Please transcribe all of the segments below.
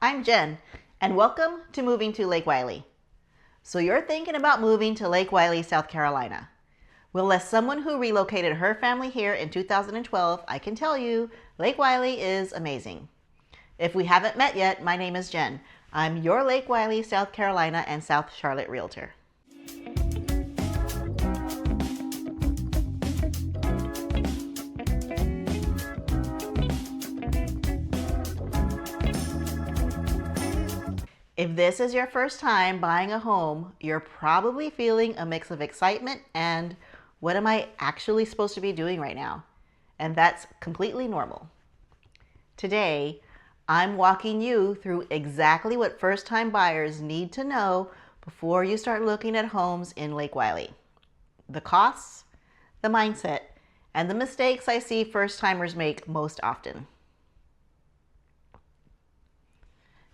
I'm Jen, and welcome to Moving to Lake Wylie. So you're thinking about moving to Lake Wylie, South Carolina. Well, as someone who relocated her family here in 2012, I can tell you Lake Wylie is amazing. If we haven't met yet, my name is Jen. I'm your Lake Wylie, South Carolina and South Charlotte Realtor. If this is your first time buying a home, you're probably feeling a mix of excitement and what am I actually supposed to be doing right now? And that's completely normal. Today, I'm walking you through exactly what first-time buyers need to know before you start looking at homes in Lake Wylie. The costs, the mindset, and the mistakes I see first-timers make most often.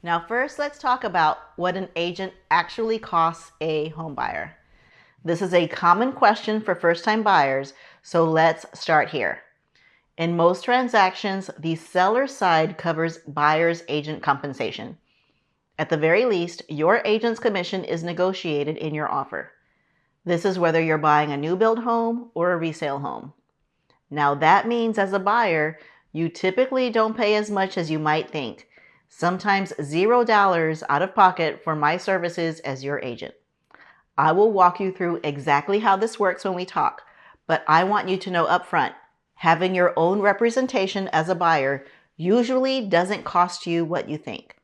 Now first, let's talk about what an agent actually costs a home buyer. This is a common question for first-time buyers, so let's start here. In most transactions, the seller side covers buyer's agent compensation. At the very least, your agent's commission is negotiated in your offer. This is whether you're buying a new build home or a resale home. Now that means as a buyer, you typically don't pay as much as you might think. Sometimes $0 out of pocket for my services as your agent. I will walk you through exactly how this works when we talk, but I want you to know upfront, having your own representation as a buyer usually doesn't cost you what you think.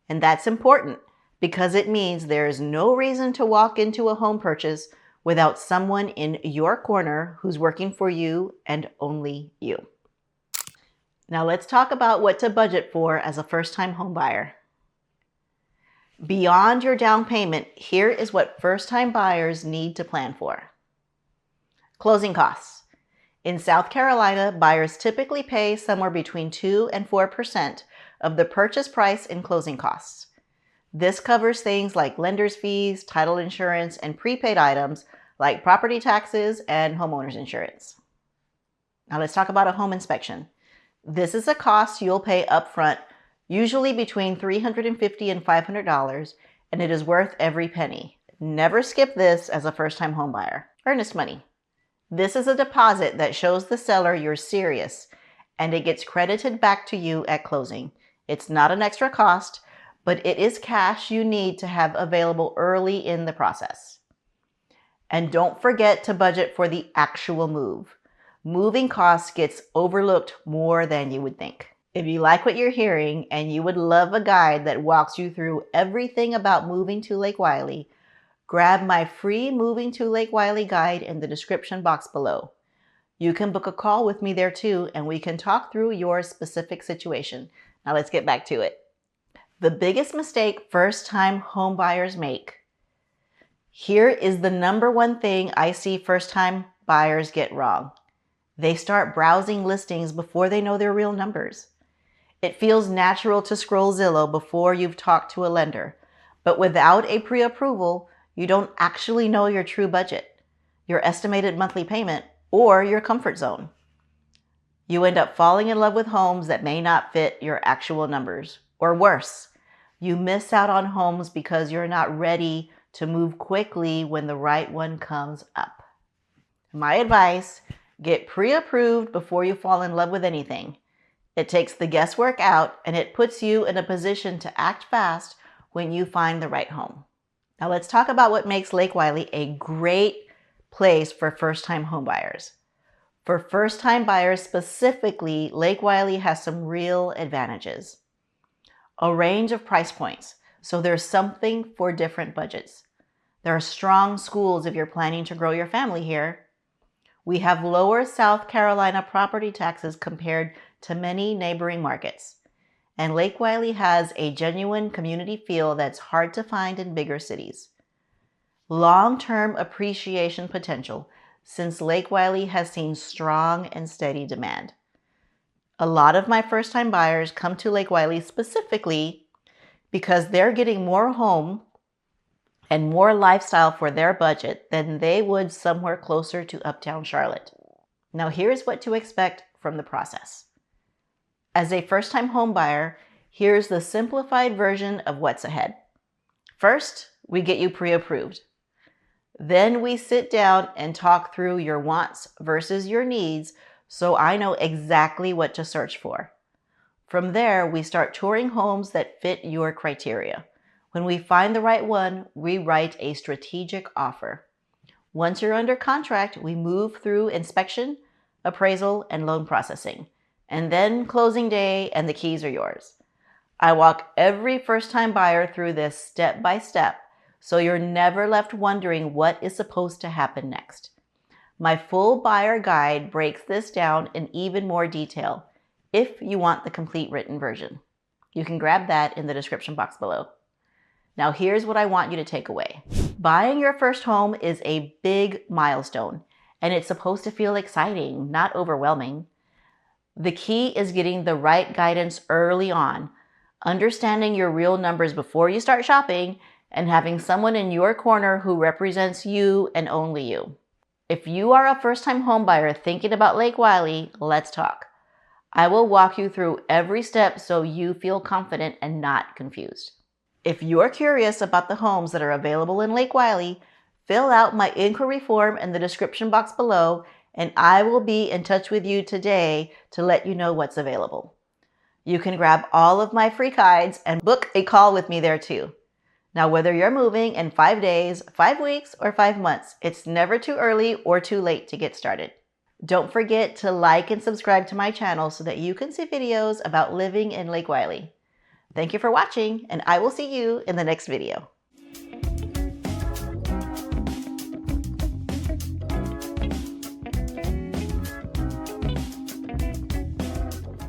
And that's important because it means there is no reason to walk into a home purchase without someone in your corner who's working for you and only you. Now let's talk about what to budget for as a first-time home buyer. Beyond your down payment, here is what first-time buyers need to plan for. Closing costs. In South Carolina, buyers typically pay somewhere between 2 and 4% of the purchase price in closing costs. This covers things like lender's fees, title insurance, and prepaid items like property taxes and homeowner's insurance. Now let's talk about a home inspection. This is a cost you'll pay upfront, usually between $350 and $500, and it is worth every penny. Never skip this as a first-time home buyer. Earnest money. This is a deposit that shows the seller you're serious, and it gets credited back to you at closing. It's not an extra cost, but it is cash you need to have available early in the process. And don't forget to budget for the actual move. Moving costs gets overlooked more than you would think. If you like what you're hearing and you would love a guide that walks you through everything about moving to Lake Wylie, grab my free Moving to Lake Wylie guide in the description box below. You can book a call with me there too, and we can talk through your specific situation. Now let's get back to it. The biggest mistake first-time home buyers make. Here is the number one thing I see first-time buyers get wrong. They start browsing listings before they know their real numbers. It feels natural to scroll Zillow before you've talked to a lender, but without a pre-approval, you don't actually know your true budget, your estimated monthly payment, or your comfort zone. You end up falling in love with homes that may not fit your actual numbers, or worse, you miss out on homes because you're not ready to move quickly when the right one comes up. My advice: get pre-approved before you fall in love with anything. It takes the guesswork out and it puts you in a position to act fast when you find the right home. Now let's talk about what makes Lake Wylie a great place for first-time home buyers. For first-time buyers specifically, Lake Wylie has some real advantages. A range of price points, so there's something for different budgets. There are strong schools if you're planning to grow your family here. We have lower South Carolina property taxes compared to many neighboring markets. And Lake Wylie has a genuine community feel that's hard to find in bigger cities. Long-term appreciation potential, since Lake Wylie has seen strong and steady demand. A lot of my first-time buyers come to Lake Wylie specifically because they're getting more home and more lifestyle for their budget than they would somewhere closer to uptown Charlotte. Now here's what to expect from the process. As a first-time home buyer, Here's the simplified version of what's ahead. First, we get you pre-approved. Then we sit down and talk through your wants versus your needs so I know exactly what to search for. From there, we start touring homes that fit your criteria. When we find the right one, we write a strategic offer. Once you're under contract, we move through inspection, appraisal, and loan processing. And then closing day, and the keys are yours. I walk every first-time buyer through this step by step, so you're never left wondering what is supposed to happen next. My full buyer guide breaks this down in even more detail if you want the complete written version. You can grab that in the description box below. Now here's what I want you to take away. Buying your first home is a big milestone, and it's supposed to feel exciting, not overwhelming. The key is getting the right guidance early on, understanding your real numbers before you start shopping, and having someone in your corner who represents you and only you. If you are a first-time home buyer thinking about Lake Wylie, let's talk. I will walk you through every step so you feel confident and not confused. If you're curious about the homes that are available in Lake Wylie, fill out my inquiry form in the description box below, and I will be in touch with you today to let you know what's available. You can grab all of my free guides and book a call with me there too. Now, whether you're moving in 5 days, 5 weeks, or 5 months, it's never too early or too late to get started. Don't forget to like and subscribe to my channel so that you can see videos about living in Lake Wylie. Thank you for watching, and I will see you in the next video.